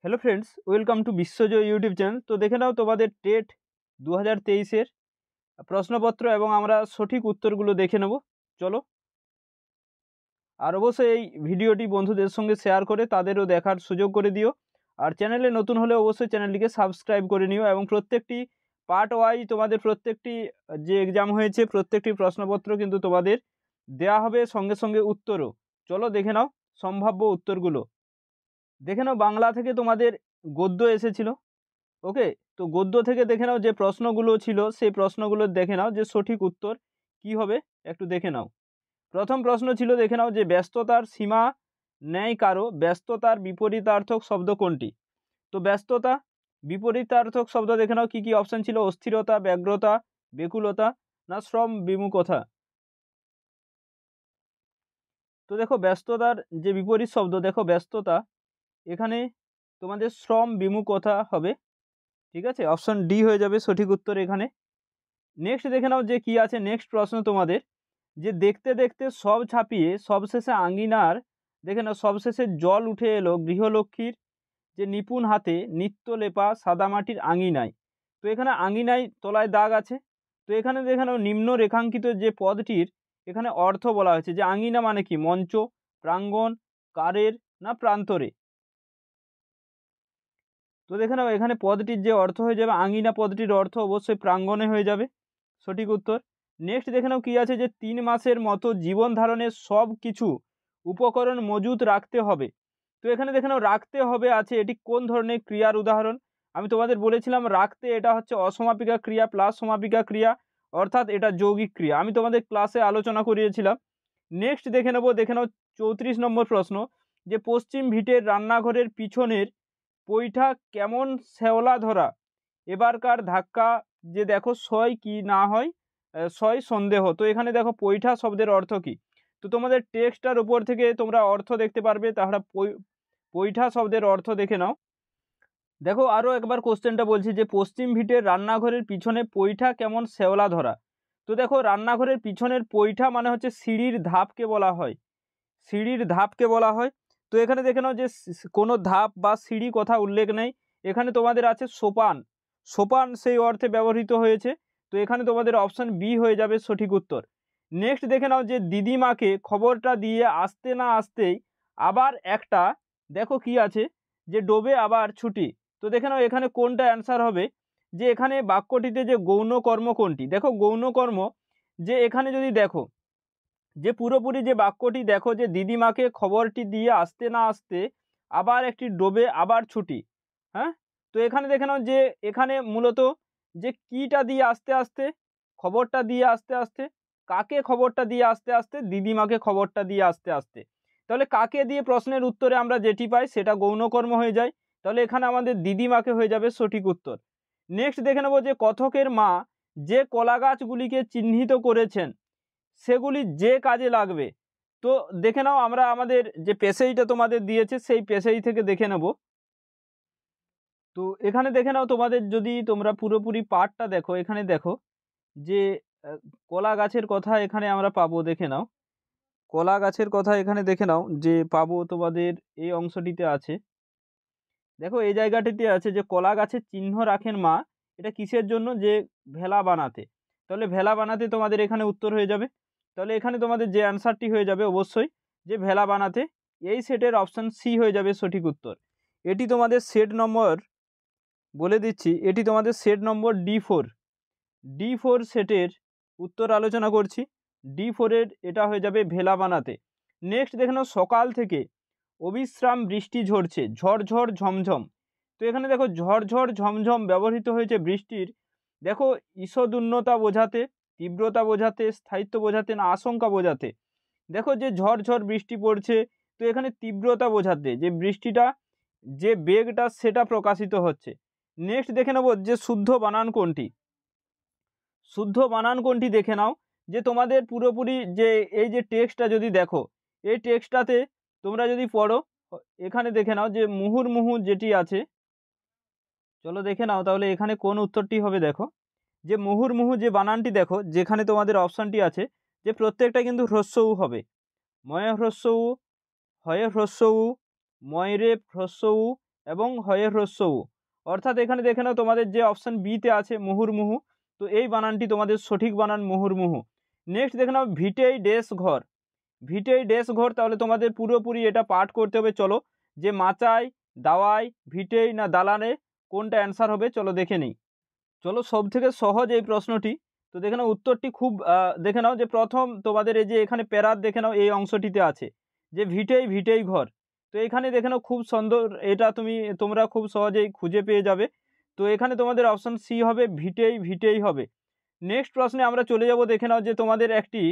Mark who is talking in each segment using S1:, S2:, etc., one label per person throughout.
S1: Hello friends, welcome to Biswajoy YouTube channel. তো দেখে নাও তোমাদের টেট 2023-এর প্রশ্নপত্র এবং আমরা সঠিক উত্তরগুলো দেখে নেব। চলো, আর অবশ্যই এই ভিডিওটি বন্ধুদের সঙ্গে শেয়ার করে তাদেরও দেখার সুযোগ করে দিও। আর চ্যানেলে নতুন হলে অবশ্যই চ্যানেলটিকে সাবস্ক্রাইব করে নিও এবং প্রত্যেকটি পার্ট ওয়াইজ তোমাদের প্রত্যেকটি যে এক্সাম হয়েছে প্রত্যেকটি প্রশ্নপত্র কিন্তু তোমাদের দেয়া হবে, সঙ্গে সঙ্গে উত্তরও। চলো দেখে নাও সম্ভাব্য উত্তরগুলো। দেখে নাও বাংলা থেকে তোমাদের গদ্য এসেছিল। ওকে, তো গদ্য থেকে দেখে নাও যে প্রশ্নগুলো ছিল সেই প্রশ্নগুলো দেখে নাও যে সঠিক উত্তর কি হবে একটু দেখে নাও। প্রথম প্রশ্ন ছিল, দেখে নাও যে ব্যস্ততার সীমা নেই কারো, ব্যস্ততার বিপরীতার্থক শব্দ কোনটি? তো ব্যস্ততা বিপরীতার্থক শব্দ দেখে নাও কি কি অপশন ছিল, অস্থিরতা, ব্যগ্রতা, বেকুলতা না শ্রম বিমুখতা। তো দেখো ব্যস্ততার যে বিপরীত শব্দ, দেখো ব্যস্ততা এখানে তোমাদের শ্রম বিমুখতা হবে। ঠিক আছে, অপশন ডি হয়ে যাবে সঠিক উত্তর এখানে। নেক্সট দেখে নাও যে কি আছে, নেক্সট প্রশ্ন তোমাদের যে দেখতে দেখতে সব ছাপিয়ে সবশেষে আঙ্গিনার, দেখে নাও সবশেষে জল উঠে এলো গৃহলক্ষ্মীর যে নিপুণ হাতে নিত্য লেপা সাদামাটির আঙিনায়। তো এখানে আঙিনায় তলায় দাগ আছে। তো এখানে দেখে নাও নিম্ন রেখাঙ্কিত যে পদটির এখানে অর্থ বলা হয়েছে যে আঙিনা মানে কি, মঞ্চ, প্রাঙ্গণ, কারের না প্রান্তরে। তো দেখে নাও এখানে পদটির যে অর্থ হয়ে যাবে আঙিনা, পদটির অর্থ অবশ্যই প্রাঙ্গণে হয়ে যাবে সঠিক উত্তর। নেক্সট দেখে নাও কি আছে যে 3 মাসের মতো জীবন ধারণের সব কিছু উপকরণ মজুত রাখতে হবে। তো এখানে দেখে নাও রাখতে হবে আছে, এটি কোন ধরনের ক্রিয়ার উদাহরণ? আমি তোমাদের বলেছিলাম রাখতে এটা হচ্ছে অসমাপিকা ক্রিয়া প্লাস সমাপিকা ক্রিয়া, অর্থাৎ এটা যৌগিক ক্রিয়া, আমি তোমাদের ক্লাসে আলোচনা করিয়েছিলাম। নেক্সট দেখে নাও 34 নম্বর প্রশ্ন যে পশ্চিম ভিটের রান্নাঘরের পিছনের পৈঠা কেমন শ্যাওলা ধরা, এবারকার ধাক্কা যে দেখো সয় কি না হয়, সয় সন্দেহ। তো এখানে দেখো পৈঠা শব্দের অর্থ কি? তো তোমাদের টেক্সটার উপর থেকে তোমরা অর্থ দেখতে পারবে, তাহলে পৈঠা শব্দের অর্থ দেখে নাও। দেখো আরও একবার কোশ্চেনটা বলছি যে পশ্চিম ভিটের রান্নাঘরের পিছনে পৈঠা কেমন শ্যাওলা ধরা। তো দেখো রান্নাঘরের পিছনের পৈঠা মানে হচ্ছে সিঁড়ির ধাপকে বলা হয়, সিঁড়ির ধাপকে বলা হয়। তো এখানে দেখে নাও যে কোনো ধাপ বা সিঁড়ি কথা উল্লেখ নেই, এখানে তোমাদের আছে সোপান, সোপান সেই অর্থে ব্যবহৃত হয়েছে। তো এখানে তোমাদের অপশন বি হয়ে যাবে সঠিক উত্তর। নেক্সট দেখে নাও যে দিদিমাকে খবরটা দিয়ে আসতে না আসতেই আবার একটা, দেখো কি আছে যে ডোবে আবার ছুটি। তো দেখে নাও এখানে কোনটা অ্যান্সার হবে, যে এখানে বাক্যটিতে যে গৌণ কর্ম কোনটি? দেখো গৌণ কর্ম যে এখানে যদি দেখো যে পুরোপুরি যে বাক্যটি দেখো যে দিদিমাকে খবরটি দিয়ে আসতে না আসতে আবার একটি ডোবে আবার ছুটি। হ্যাঁ, তো এখানে দেখে নাও যে এখানে মূলত যে কিটা দিয়ে আসতে আসতে, খবরটা দিয়ে আসতে আসতে, কাকে খবরটা দিয়ে আসতে আসতে, দিদিমাকে খবরটা দিয়ে আসতে আসতে। তাহলে কাকে দিয়ে প্রশ্নের উত্তরে আমরা যেটি পাই সেটা গৌণকর্ম হয়ে যায়, তাহলে এখানে আমাদের দিদিমাকে হয়ে যাবে সঠিক উত্তর। নেক্সট দেখে নেব যে কথকের মা যে কলা গাছগুলিকে চিহ্নিত করেছেন সেগুলি যে কাজে লাগবে। তো দেখে নাও আমরা আমাদের যে পেসেজটা তোমাদের দিয়েছে সেই পেসেজ থেকে দেখে নেব। তো এখানে দেখে নাও তোমাদের যদি তোমরা পুরোপুরি পার্টটা দেখো, এখানে দেখো যে কলা গাছের কথা এখানে আমরা পাবো, দেখে নাও কলা গাছের কথা এখানে দেখে নাও যে পাবো তোমাদের এই অংশটিতে আছে। দেখো এই জায়গাটিতে আছে যে কলা গাছের চিহ্ন রাখেন মা, এটা কিসের জন্য? যে ভেলা বানাতে। তাহলে ভেলা বানাতে তোমাদের এখানে উত্তর হয়ে যাবে। তাহলে এখানে তোমাদের যে অ্যান্সারটি হয়ে যাবে অবশ্যই যে ভেলা বানাতে, এই সেটের অপশান সি হয়ে যাবে সঠিক উত্তর। এটি তোমাদের সেট নম্বর, বলে দিচ্ছি এটি তোমাদের সেট নম্বর ডি4 সেটের উত্তর আলোচনা করছি। ডি4-এর এটা হয়ে যাবে ভেলা বানাতে। নেক্সট দেখে নাও সকাল থেকে অবিশ্রাম বৃষ্টি ঝরছে, ঝড়ঝড় ঝমঝম। তো এখানে দেখো ঝড়ঝড় ঝমঝম ব্যবহৃত হয়েছে বৃষ্টির, দেখো ঈষদুন্নতা বোঝাতে, তীব্রতা বোঝাতে, স্থায়িত্ব বোঝাতে না আশঙ্কা বোঝাতে। দেখো যে ঝড়ঝড় বৃষ্টি পড়ছে, তো এখানে তীব্রতা বোঝাতে, যে বৃষ্টিটা যে বেগটা সেটা প্রকাশিত হচ্ছে। নেক্সট দেখে নেব যে শুদ্ধ বানান কোনটি। শুদ্ধ বানান কোনটি দেখে নাও যে তোমাদের পুরোপুরি যে এই যে টেক্সটটা যদি দেখো, এই টেক্সটটাতে তোমরা যদি পড়ো, এখানে দেখে নাও যে মুহুর্মুহু যেটি আছে, চলো দেখে নাও তাহলে এখানে কোন উত্তরটি হবে। দেখো যে মুহুর্মুহু যে বানানটি দেখো যেখানে তোমাদের অপশানটি আছে যে প্রত্যেকটা কিন্তু হ্রস্ব উ হবে, ময় হ্রস্ব উ, হয়ে হ্রস্ব উ, ময়রে হ্রস্ব উ, এবং হয়ের হ্রস্ব উ। অর্থাৎ এখানে দেখে নাও তোমাদের যে অপশান বিতে আছে মুহুর্মুহু, তো এই বানানটি তোমাদের সঠিক বানান মুহুর্মুহু। নেক্সট দেখে নাও ভিটেই ড্যাশ ঘর, ভিটেই ড্যাশ ঘর, তাহলে তোমাদের পুরোপুরি এটা পাঠ করতে হবে। চলো, যে মাচায়, দাওয়ায়, ভিটেই না দালানে, কোনটা অ্যান্সার হবে চলো দেখে নিই। চলো, সব থেকে সহজ এই প্রশ্নটি। তো দেখে নাও উত্তরটি খুব দেখে নাও যে প্রথম তোমাদের এই যে এখানে প্যারাত দেখে নাও এই অংশটিতে আছে যে ভিটেই ভিটেই ঘর। তো এখানে দেখে নাও খুব সুন্দর, এটা তোমরা খুব সহজেই খুঁজে পেয়ে যাবে। তো এখানে তোমাদের অপশান সি হবে, ভিটেই ভিটেই হবে। নেক্সট প্রশ্নে আমরা চলে যাব। দেখে নাও যে তোমাদের একটি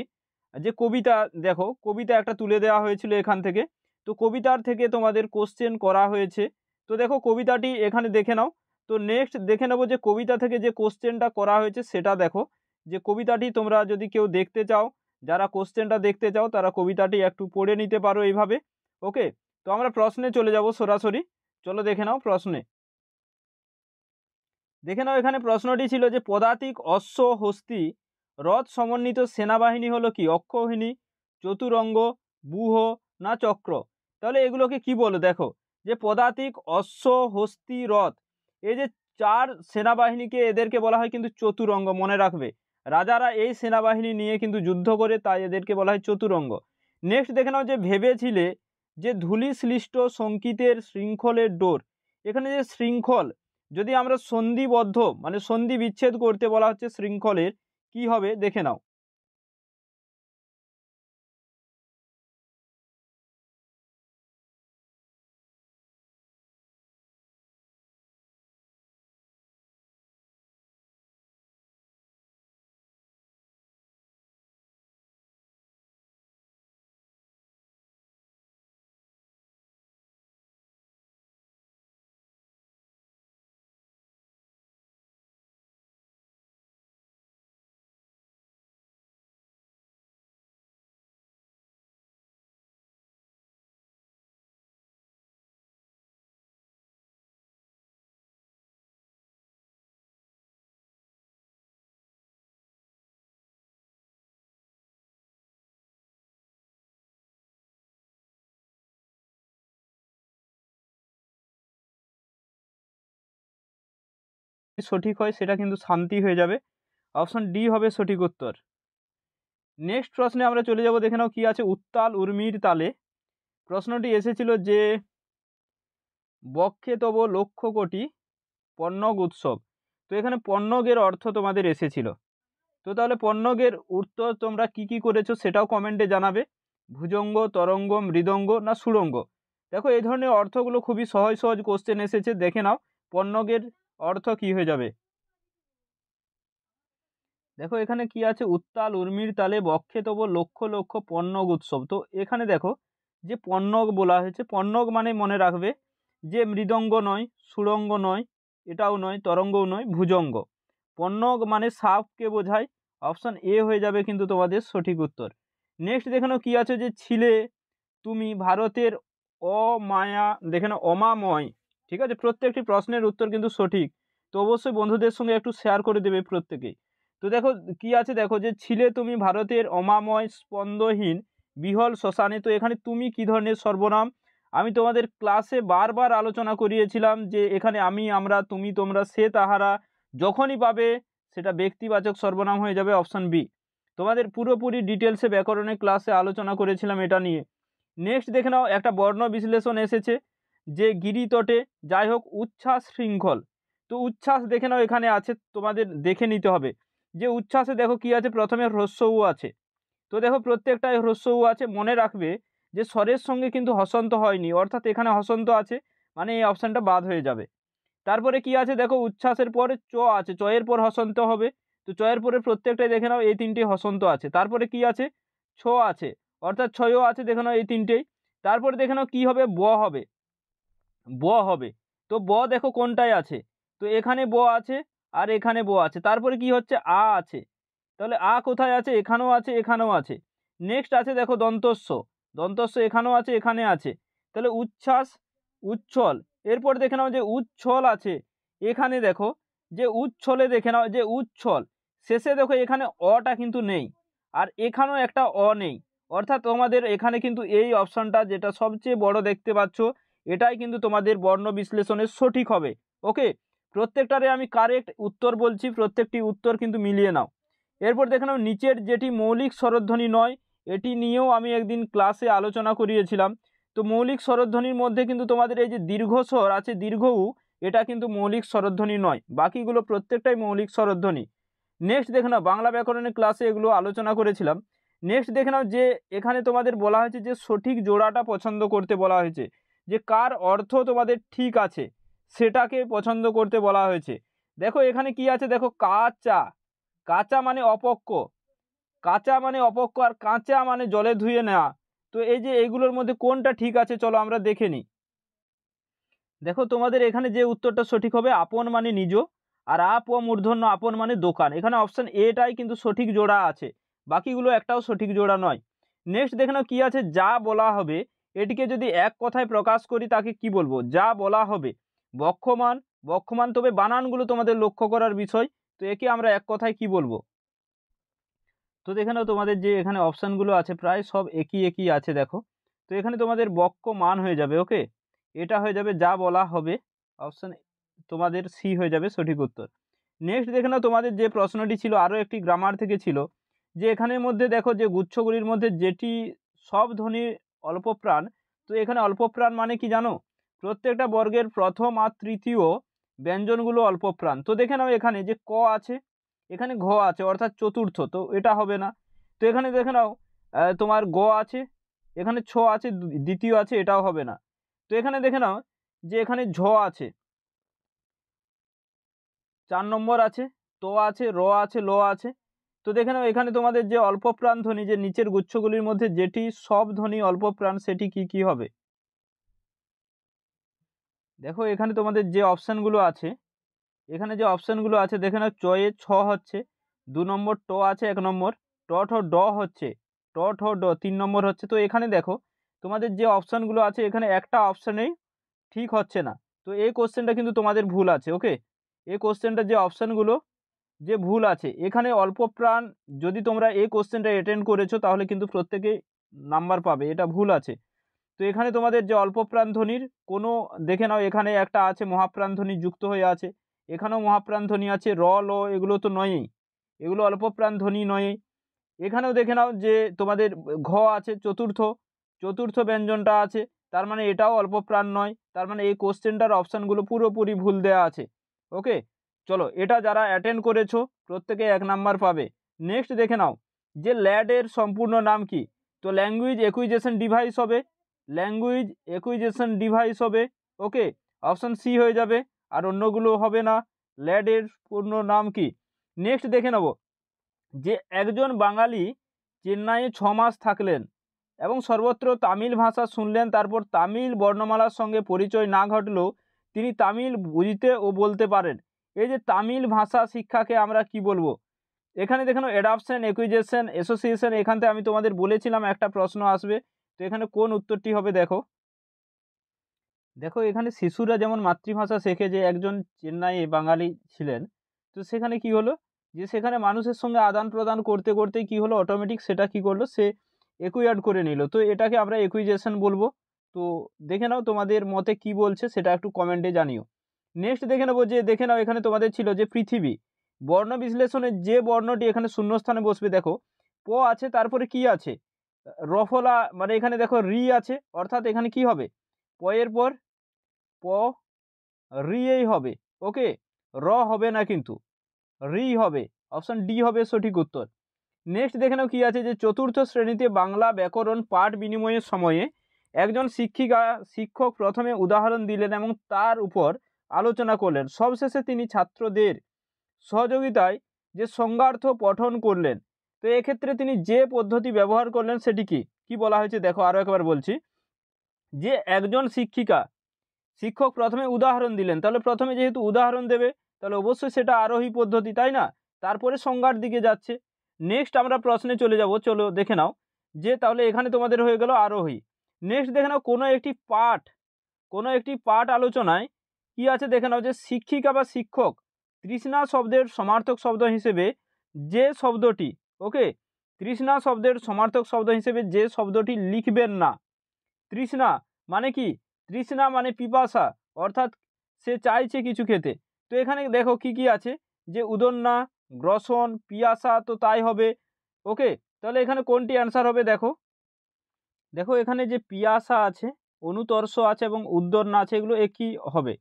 S1: যে কবিতা, দেখো কবিতা একটা তুলে দেওয়া হয়েছিল এখান থেকে। তো কবিতার থেকে তোমাদের কোশ্চেন করা হয়েছে। তো দেখো কবিতাটি এখানে দেখে নাও। তো নেক্সট দেখে নেব যে কবিতা থেকে যে কোশ্চেনটা করা হয়েছে সেটা দেখো। যে কবিতাটি তোমরা যদি কেউ দেখতে চাও, যারা কোশ্চেনটা দেখতে চাও তারা কবিতাটি একটু পড়ে নিতে পারো এইভাবে। ওকে, তো আমরা প্রশ্নে চলে যাব সরাসরি। চলো দেখে নাও প্রশ্নে। দেখে নাও এখানে প্রশ্নটি ছিল যে পদাতিক অশ্ব হস্তি রথ সমন্বিত সেনাবাহিনী হলো কি? অক্ষৌহিনী, চতুরঙ্গ, ব্যূহ না চক্র? তাহলে এগুলোকে কি বলো? দেখো যে পদাতিক অশ্ব হস্তি রথ, এই যে চার সেনাবাহিনীকে এদেরকে বলা হয় কিন্তু চতুরঙ্গ, মনে রাখবে। রাজারা এই সেনাবাহিনী নিয়ে কিন্তু যুদ্ধ করে, তাই এদেরকে বলা হয় চতুরঙ্গ। নেক্সট দেখে নাও যে ভেবেছিলে যে ধূলিশ্লিষ্ট সংকিতের শৃঙ্খলের ডোর, এখানে যে শৃঙ্খল, যদি আমরা সন্ধিবদ্ধ মানে সন্ধি বিচ্ছেদ করতে বলা হচ্ছে শৃঙ্খলের, কি হবে দেখে নাও। সঠিক হয় সেটা কিন্তু শান্তি হয়ে যাবে। অপশন ডি হবে সঠিক উত্তর। নেক্সট প্রশ্নে আমরা চলে যাব। দেখে নাও কি আছে, উত্তাল উর্মির তালে। প্রশ্নটি এসেছিল যে বক্ষে তব লক্ষ কোটি পণ্যগ উৎসব। তো এখানে পণ্যগের অর্থ তোমাদের এসেছিল। তো তাহলে পণ্যগের উত্তর তোমরা কি করেছো সেটাও কমেন্টে জানাবে। ভুজঙ্গ, তরঙ্গ, মৃদঙ্গ না সুড়ঙ্গ? দেখো এই ধরনের অর্থগুলো খুবই সহজ সহজ কোশ্চেন এসেছে। দেখে নাও পণ্যগের অর্থ কি হয়ে যাবে। দেখো এখানে কি আছে, উত্তাল উর্মির তালে বক্ষে তব লক্ষ লক্ষ পণ্যগ উৎসব। তো এখানে দেখো যে পণ্যগ বলা হয়েছে, পণ্যগ মানে মনে রাখবে যে মৃদঙ্গ নয়, সুড়ঙ্গ নয়, এটাও নয়, তরঙ্গও নয়, ভুজঙ্গ। পণ্যগ মানে সাপকে বোঝায়। অপশন এ হয়ে যাবে কিন্তু তোমাদের সঠিক উত্তর। নেক্সট দেখে নাও কি আছে, যে ছিলে তুমি ভারতের অমায়া, দেখে নাও অমাময়। ঠিক আছে, প্রত্যেকটি প্রশ্নের উত্তর কিন্তু সঠিক। তো অবশ্যই বন্ধুদের সঙ্গে একটু শেয়ার করে দেবে প্রত্যেকেই। তো দেখো কি আছে, দেখো যে ছিলে তুমি ভারতের অমাময় স্পন্দহীন বিহল শ্মশানে। তো এখানে তুমি কি ধরনের সর্বনাম? আমি তোমাদের ক্লাসে বারবার আলোচনা করিয়েছিলাম যে এখানে আমি, আমরা, তুমি, তোমরা, সে, তাহারা যখনই পাবে সেটা ব্যক্তিবাচক সর্বনাম হয়ে যাবে। Option B. তোমাদের পুরোপুরি ডিটেলসে ব্যাকরণের ক্লাসে আলোচনা করেছিলাম এটা নিয়ে। নেক্সট দেখে নাও একটা বর্ণ বিশ্লেষণ এসেছে যে গিরিতটে, যাই হোক, উচ্ছ্বাস শৃঙ্খল। তো উচ্ছ্বাস দেখে নাও এখানে আছে, তোমাদের দেখে নিতে হবে যে উচ্ছ্বাসে দেখো কি আছে, প্রথমে হ্রস্ব উ আছে। তো দেখো প্রত্যেকটাই হ্রস্ব উ আছে, মনে রাখবে যে স্বরের সঙ্গে কিন্তু হসন্ত হয়নি, অর্থাৎ এখানে হসন্ত আছে, মানে এই অপশানটা বাদ হয়ে যাবে। তারপরে কি আছে, দেখো উচ্ছ্বাসের পরে চ আছে, চয়ের পর হসন্ত হবে। তো চয়ের পরে প্রত্যেকটাই দেখে নাও এই তিনটে হসন্ত আছে। তারপরে কি আছে, ছ আছে, অর্থাৎ ছয়ও আছে, দেখে নাও এই তিনটেই। তারপরে দেখে নাও কি হবে, ব হবে, ব হবে। তো ব দেখো কোনটায় আছে, তো এখানে ব আছে আর এখানে ব আছে। তারপরে কি হচ্ছে, আ আছে। তাহলে আ কোথায় আছে, এখানেও আছে, এখানেও আছে। নেক্সট আছে দেখো দন্তস্ব, দন্তস্ব এখানেও আছে, এখানে আছে। তাহলে উচ্ছ্বাস, উচ্ছল। এরপর দেখে নাও যে উচ্ছল আছে, এখানে দেখো যে উচ্ছলে, দেখে নাও যে উচ্ছল। শেষে দেখো এখানে অটা কিন্তু নেই, আর এখানেও একটা অ নেই। অর্থাৎ তোমাদের এখানে কিন্তু এই অপশানটা যেটা সবচেয়ে বড় দেখতে পাচ্ছ, এটাই কিন্তু তোমাদের বর্ণ বিশ্লেষণের সঠিক হবে। ওকে, প্রত্যেকটারে আমি কারেক্ট উত্তর বলছি, প্রত্যেকটি উত্তর কিন্তু মিলিয়ে নাও। এরপর দেখে নাও নিচের যেটি মৌলিক স্বরধ্বনি নয়, এটি নিয়েও আমি একদিন ক্লাসে আলোচনা করিয়েছিলাম। তো মৌলিক স্বরধ্বনির মধ্যে কিন্তু তোমাদের এই যে দীর্ঘ স্বর আছে, দীর্ঘ উ, এটা কিন্তু মৌলিক স্বরধ্বনি নয়, বাকিগুলো প্রত্যেকটাই মৌলিক স্বরধ্বনি। নেক্সট দেখে নাও, বাংলা ব্যাকরণের ক্লাসে এগুলো আলোচনা করেছিলাম। নেক্সট দেখে নাও যে এখানে তোমাদের বলা হয়েছে যে সঠিক জোড়াটা পছন্দ করতে বলা হয়েছে, যে কার অর্থ তোমাদের ঠিক আছে সেটাকে পছন্দ করতে বলা হয়েছে। দেখো এখানে কি আছে, দেখো কাঁচা, কাঁচা মানে অপক্ক, কাঁচা মানে অপক্ক, আর কাঁচা মানে জলে ধুয়ে নেওয়া। তো এই যে এইগুলোর মধ্যে কোনটা ঠিক আছে চলো আমরা দেখে নিই। দেখো তোমাদের এখানে যে উত্তরটা সঠিক হবে, আপন মানে নিজ, আর আপ ও মূর্ধন্য আপন মানে দোকান। এখানে অপশন এটাই কিন্তু সঠিক জোড়া আছে, বাকিগুলো একটাও সঠিক জোড়া নয়। নেক্সট দেখে নাও কি আছে, যা বলা হবে এটিকে যদি এক কথায় প্রকাশ করি তাকে কি বলবো, যা বলা হবে বক্ষমান, বক্ষমান, তবে বানানগুলো তোমাদের লক্ষ্য করার বিষয়। তো একে আমরা এক কথায় কি বলবো। তো দেখে নাও তোমাদের যে এখানে অপশানগুলো আছে প্রায় সব একই একই আছে দেখো। তো এখানে তোমাদের বক্ষমান হয়ে যাবে। ওকে, এটা হয়ে যাবে যা বলা হবে, অপশান তোমাদের সি হয়ে যাবে সঠিক উত্তর। নেক্সট দেখে নাও তোমাদের যে প্রশ্নটি ছিল আরও একটি গ্রামার থেকে ছিল, যে এখানের মধ্যে দেখো যে গুচ্ছগুলির মধ্যে যেটি সব ধ্বনি অল্প প্রাণ। তো এখানে অল্প প্রাণ মানে কি জানো, প্রত্যেকটা বর্গের প্রথম আর তৃতীয় ব্যঞ্জনগুলো অল্প প্রাণ। তো দেখে নাও এখানে যে ক আছে, এখানে ঘ আছে অর্থাৎ চতুর্থ, তো এটা হবে না। তো এখানে দেখে নাও তোমার গ আছে, এখানে ছ আছে দ্বিতীয় আছে, এটাও হবে না। তো এখানে দেখে নাও যে এখানে ঝ আছে 4 নম্বর আছে, তো আছে, র আছে, ল আছে। তো দেখে নাও এখানে তোমাদের যে অল্প প্রাণ ধ্বনি, যে নিচের গুচ্ছগুলির মধ্যে যেটি সব ধ্বনি অল্প প্রাণ সেটি কি কি হবে। দেখো এখানে তোমাদের যে অপশানগুলো আছে, এখানে যে অপশানগুলো আছে দেখে নাও, চয়ে ছ হচ্ছে 2 নম্বর, ট আছে 1 নম্বর, ট ঠ ড হচ্ছে, ট ঠ ড 3 নম্বর হচ্ছে। তো এখানে দেখো তোমাদের যে অপশানগুলো আছে এখানে একটা অপশানেই ঠিক হচ্ছে না। তো এই কোশ্চেনটা কিন্তু তোমাদের ভুল আছে। ওকে, এই কোশ্চেনটা যে অপশানগুলো যে ভুল আছে, এখানে অল্প প্রাণ যদি তোমরা এই কোশ্চেনটা অ্যাটেন্ড করেছো তাহলে কিন্তু প্রত্যেকেই নাম্বার পাবে, এটা ভুল আছে। তো এখানে তোমাদের যে অল্প প্রাণ ধ্বনির কোনো দেখে নাও, এখানে একটা আছে মহাপ্রাণ ধ্বনি যুক্ত হয়ে আছে, এখানেও মহাপ্রাণ ধ্বনি আছে, র ল এগুলো তো নয়ই, এগুলো অল্প প্রাণ ধ্বনি নয়ই। এখানেও দেখে নাও যে তোমাদের ঘ আছে চতুর্থ, চতুর্থ ব্যঞ্জনটা আছে, তার মানে এটাও অল্প প্রাণ নয়। তার মানে এই কোশ্চেনটার অপশানগুলো পুরোপুরি ভুল দেওয়া আছে। ওকে, চলো এটা যারা অ্যাটেন্ড করেছো প্রত্যেকে 1 নাম্বার পাবে। নেক্সট দেখে নাও যে ল্যাডের সম্পূর্ণ নাম কি। তো ল্যাঙ্গুয়েজ একুইজেশন ডিভাইস হবে, ল্যাঙ্গুয়েজ একুইজেশন ডিভাইস হবে। ওকে, অপশান সি হয়ে যাবে, আর অন্যগুলো হবে না। ল্যাডের পূর্ণ নাম কি। নেক্সট দেখে নেব যে একজন বাঙালি চেন্নাইয়ে 6 মাস থাকলেন এবং সর্বত্র তামিল ভাষা শুনলেন, তারপর তামিল বর্ণমালার সঙ্গে পরিচয় না ঘটলেও তিনি তামিল বুঝতে ও বলতে পারেন। এই যে তামিল ভাষা শিক্ষাকে আমরা কি বলবো। এখানে দেখেন অ্যাডাপশন, একুইজেশন, অ্যাসোসিয়েশন, এখান থেকে আমি তোমাদের বলেছিলাম একটা প্রশ্ন আসবে। তো এখানে কোন উত্তরটি হবে দেখো। দেখো এখানে শিশুরা যেমন মাতৃভাষা শেখে, যে একজন চেন্নাইয়ে বাঙালি ছিলেন, তো সেখানে কি হলো যে সেখানে মানুষের সঙ্গে আদান প্রদান করতে করতেই কি হলো, অটোমেটিক সেটা কি করলো, সে একুইয়ার্ড করে নিল। তো এটাকে আমরা একুইজেশন বলবো। তো দেখে নাও তোমাদের মতে কি বলছে সেটা একটু কমেন্টে জানিও। নেক্সট দেখে নেবো যে দেখে নাও এখানে তোমাদের ছিল যে পৃথিবী, বর্ণ বিশ্লেষণের যে বর্ণটি এখানে শূন্যস্থানে বসবে, দেখো প আছে, তারপরে কি আছে রফলা, মানে এখানে দেখো রি আছে, অর্থাৎ এখানে কি হবে প এর পর প রি হবে। ওকে, র হবে না কিন্তু রি হবে, অপশন ডি হবে সঠিক উত্তর। নেক্সট দেখে নাও কি আছে যে চতুর্থ শ্রেণীতে বাংলা ব্যাকরণ পাঠ বিনিময়ের সময়ে একজন শিক্ষক প্রথমে উদাহরণ দিলেন এবং তার উপর আলোচনা করলেন, সবশেষে তিনি ছাত্রদের সহযোগিতায় যে সংজ্ঞার্থ পঠন করলেন। তো এক্ষেত্রে তিনি যে পদ্ধতি ব্যবহার করলেন সেটি কি বলা হয়েছে দেখো, আরও একবার বলছি যে একজন শিক্ষক প্রথমে উদাহরণ দিলেন, তাহলে প্রথমে যেহেতু উদাহরণ দেবে তাহলে অবশ্যই সেটা আরোহী পদ্ধতি, তাই না, তারপরে সংজ্ঞার দিকে যাচ্ছে। নেক্সট আমরা প্রশ্নে চলে যাব, চলো দেখে নাও যে তাহলে এখানে তোমাদের হয়ে গেল আরোহী। নেক্সট দেখে নাও কোনো একটি পাঠ আলোচনায় কি আছে দেখে নাও যে শিক্ষিকা বা শিক্ষক তৃষ্ণা শব্দের সমার্থক শব্দ হিসেবে যে শব্দটি, ওকে, তৃষ্ণা শব্দের সমার্থক শব্দ হিসেবে যে শব্দটি লিখবেন না। তৃষ্ণা মানে কি, তৃষ্ণা মানে পিপাসা, অর্থাৎ সে চাইছে কিছু খেতে। তো এখানে দেখো কি কি আছে, যে উদন্না, গ্রসন, পিয়াসা, তো তাই হবে। ওকে, তাহলে এখানে কোনটি অ্যান্সার হবে? দেখো দেখো এখানে যে পিয়াসা আছে, অনুতর্ষ আছে এবং উদ্দন্না আছে, এগুলো একই হবে।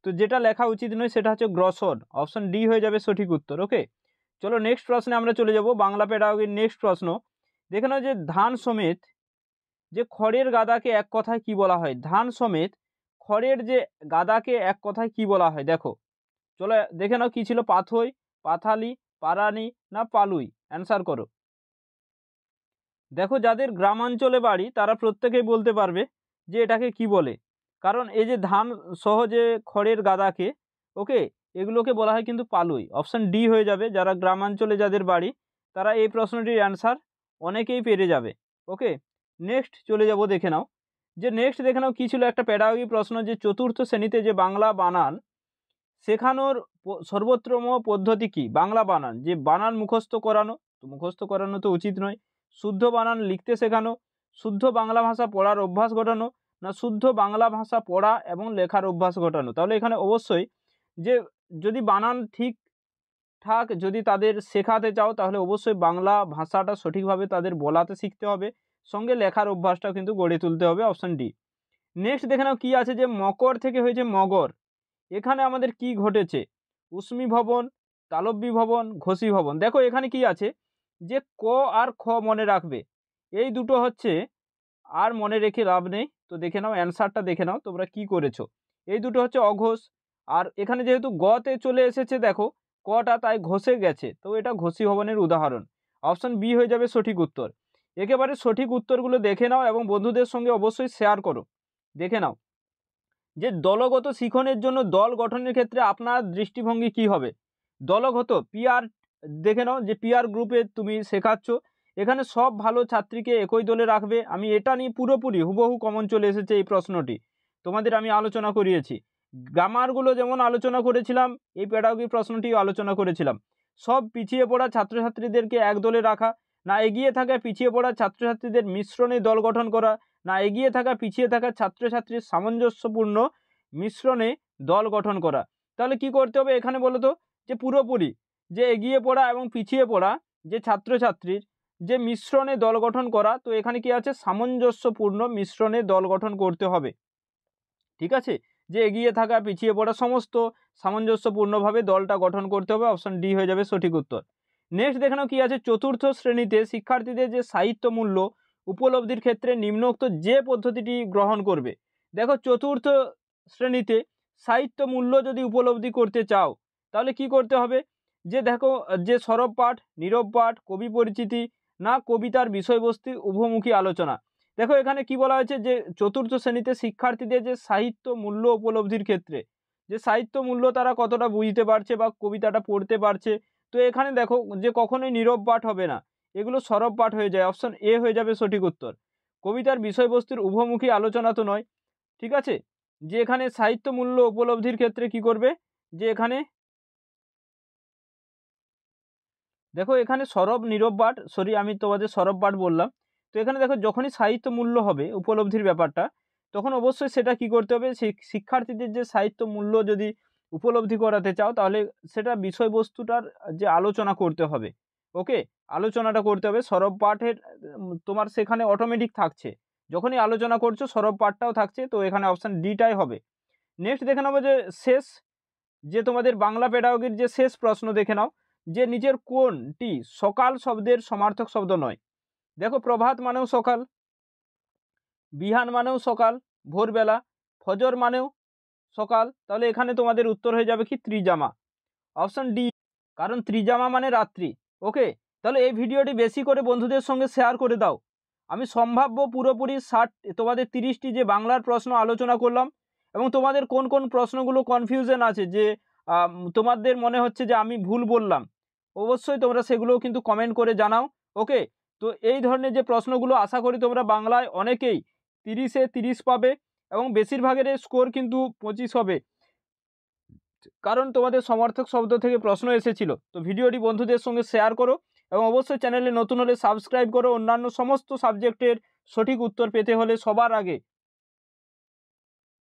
S1: তো যেটা লেখা উচিত নয় সেটা হচ্ছে গ্রসন, অপশন ডি হয়ে যাবে সঠিক উত্তর। ওকে, চলো নেক্সট প্রশ্নে আমরা চলে যাব। বাংলা পেডাগোগির নেক্সট প্রশ্ন দেখে নাও, যে ধান সমেত যে খড়ের গাদাকে এক কথায় কি বলা হয়? ধান সমেত খড়ের যে গাদাকে এক কথায় কি বলা হয়? দেখো চলো দেখে নাও কি ছিল, পাথই, পাথালি, পারানি না পালুই? অ্যান্সার করো। দেখো যাদের গ্রামাঞ্চলে বাড়ি তারা প্রত্যেকেই বলতে পারবে যে এটাকে কি বলে, কারণ এই যে ধান সহ যে খড়ের গাদাকে, ওকে, এগুলোকে বলা হয় কিন্তু পালুই। অপশন ডি হয়ে যাবে। যারা গ্রামাঞ্চলে যাদের বাড়ি তারা এই প্রশ্নটির অ্যান্সার অনেকেই পেরে যাবে। ওকে, নেক্সট চলে যাব, দেখে নাও যে নেক্সট দেখে নাও কি ছিল একটা পেডাগোগি প্রশ্ন, যে চতুর্থ শ্রেণীতে যে বাংলা বানান শেখানোর সর্বোত্তম পদ্ধতি কি? বাংলা বানান, যে বানান মুখস্থ করানো, তো মুখস্থ করানো তো উচিত নয়, শুদ্ধ বানান লিখতে শেখানো, শুদ্ধ বাংলা ভাষা পড়ার অভ্যাস ঘটানো, না শুদ্ধ বাংলা ভাষা পড়া এবং লেখার অভ্যাস ঘটানো? তাহলে এখানে অবশ্যই যে যদি বানান ঠিকঠাক যদি তাদের শেখাতে চাও তাহলে অবশ্যই বাংলা ভাষাটা সঠিকভাবে তাদের বলাতে শিখতে হবে, সঙ্গে লেখার অভ্যাসটাও কিন্তু গড়ে তুলতে হবে। Option D. নেক্সট দেখে নাও কি আছে, যে মকর থেকে হয়েছে মগর, এখানে আমাদের কি ঘটেছে? উষ্মি ভবন, তালব্যী ভবন, ঘোষী ভবন। দেখো এখানে কি আছে, যে ক আর খ মনে রাখবে, এই দুটো হচ্ছে, আর মনে রেখে লাভ নেই। তো দেখে নাও অ্যান্সারটা, দেখে নাও তোমরা কি করেছো। এই দুটো হচ্ছে অঘোষ, আর এখানে যেহেতু গতে চলে এসেছে দেখো কটা, তাই ঘষে গেছে, তো এটা ঘোষী ভবনের উদাহরণ। অপশন বি হয়ে যাবে সঠিক উত্তর। একেবারে সঠিক উত্তরগুলো দেখে নাও এবং বন্ধুদের সঙ্গে অবশ্যই শেয়ার করো। দেখে নাও যে দলগত শিখনের জন্য দল গঠনের ক্ষেত্রে আপনার দৃষ্টিভঙ্গি কি হবে? দলগত পিআর, দেখে নাও যে পিআর গ্রুপে তুমি শেখাচ্ছ, এখানে সব ভালো ছাত্রীকে একই দলে রাখবে। আমি এটা নিয়ে পুরোপুরি হুবহু কমন চলে এসেছে এই প্রশ্নটি, তোমাদের আমি আলোচনা করিয়েছি। গ্রামারগুলো যেমন আলোচনা করেছিলাম, এই পেডাগোগি প্রশ্নটিও আলোচনা করেছিলাম। সব পিছিয়ে পড়া ছাত্রছাত্রীদেরকে এক দলে রাখা, না এগিয়ে থাকা পিছিয়ে পড়া ছাত্রছাত্রীদের মিশ্রণে দল গঠন করা, না এগিয়ে থাকা পিছিয়ে থাকা ছাত্রছাত্রীর সামঞ্জস্যপূর্ণ মিশ্রণে দল গঠন করা? তাহলে কি করতে হবে এখানে বলো তো, যে পুরোপুরি যে এগিয়ে পড়া এবং পিছিয়ে পড়া যে ছাত্রছাত্রীর যে মিশ্রণে দল গঠন করা, তো এখানে কি আছে, সামঞ্জস্যপূর্ণ মিশ্রণে দল গঠন করতে হবে। ঠিক আছে, যে এগিয়ে থাকা পিছিয়ে পড়া সমস্ত সামঞ্জস্যপূর্ণভাবে দলটা গঠন করতে হবে। অপশন ডি হয়ে যাবে সঠিক উত্তর। নেক্সট দেখানো কি আছে, চতুর্থ শ্রেণীতে শিক্ষার্থীদের যে সাহিত্য মূল্য উপলব্ধির ক্ষেত্রে নিম্নোক্ত যে পদ্ধতিটি গ্রহণ করবে? দেখো চতুর্থ শ্রেণীতে সাহিত্য মূল্য যদি উপলব্ধি করতে চাও তাহলে কি করতে হবে, যে দেখো যে সরব পাঠ, নীরব পাঠ, কবি পরিচিতি, না কবিতার বিষয়বস্তু উভমুখী আলোচনা? দেখো এখানে কি বলা হয়েছে, যে চতুর্থ শ্রেণীতে শিক্ষার্থীদের যে সাহিত্য মূল্য উপলব্ধির ক্ষেত্রে যে সাহিত্য মূল্য তারা কতটা বুঝতে পারছে বা কবিতাটা পড়তে পারছে, তো এখানে দেখো যে কখনোই নীরব পাঠ হবে না, এগুলো সরব পাঠ হয়ে যায়। অপশন এ হয়ে যাবে সঠিক উত্তর। কবিতার বিষয়বস্তুর উভমুখী আলোচনা তো নয়। ঠিক আছে, যে এখানে সাহিত্য মূল্য উপলব্ধির ক্ষেত্রে কি করবে, যে এখানে দেখো এখানে সরব নীরব পাঠ, সরি আমি তোমাদের সরব পাঠ বললাম। তো এখানে দেখো যখনই সাহিত্য মূল্য হবে উপলব্ধির ব্যাপারটা, তখন অবশ্যই সেটা কি করতে হবে, শিক্ষার্থীদের যে সাহিত্য মূল্য যদি উপলব্ধি করাতে চাও তাহলে সেটা বিষয়বস্তুটার যে আলোচনা করতে হবে। ওকে, আলোচনাটা করতে হবে। সরব পাঠের তোমার সেখানে অটোমেটিক থাকছে, যখনই আলোচনা করছো সরব পাঠটাও থাকছে, তো এখানে অপশান ডিটাই হবে। নেক্সট দেখে নেবো যে শেষ, যে তোমাদের বাংলা পেডাগোগির যে শেষ প্রশ্ন দেখে নাও, যে নিচের কোনটি সকাল শব্দের সমার্থক শব্দ নয়? দেখো প্রভাত মানেও সকাল, বিহান মানেও সকাল, ভোরবেলা, ফজর মানেও সকাল, তাহলে এখানে তোমাদের উত্তর হয়ে যাবে কি ত্রিজামা। অপশন ডি, কারণ ত্রিজামা মানে রাত্রি। ওকে, তাহলে এই ভিডিওটি বেশি করে বন্ধুদের সঙ্গে শেয়ার করে দাও। আমি সম্ভাব্য পুরোপুরি তোমাদের 30টি যে বাংলার প্রশ্ন আলোচনা করলাম, এবং তোমাদের কোন কোন প্রশ্নগুলো কনফিউশন আছে, যে তোমাদের মনে হচ্ছে যে আমি ভুল বললাম, অবশ্যই তোমরা সেগুলোও কিন্তু কমেন্ট করে জানাও। ওকে, তো এই ধরনের যে প্রশ্নগুলো আশা করি তোমরা বাংলায় অনেকেই 30-এ 30 পাবে, এবং বেশিরভাগের স্কোর কিন্তু 25 হবে, কারণ তোমাদের সমার্থক শব্দ থেকে প্রশ্ন এসেছিল। তো ভিডিওটি বন্ধুদের সঙ্গে শেয়ার করো, এবং অবশ্যই চ্যানেলে নতুন হলে সাবস্ক্রাইব করো অন্যান্য সমস্ত সাবজেক্টের সঠিক উত্তর পেতে হলে সবার আগে।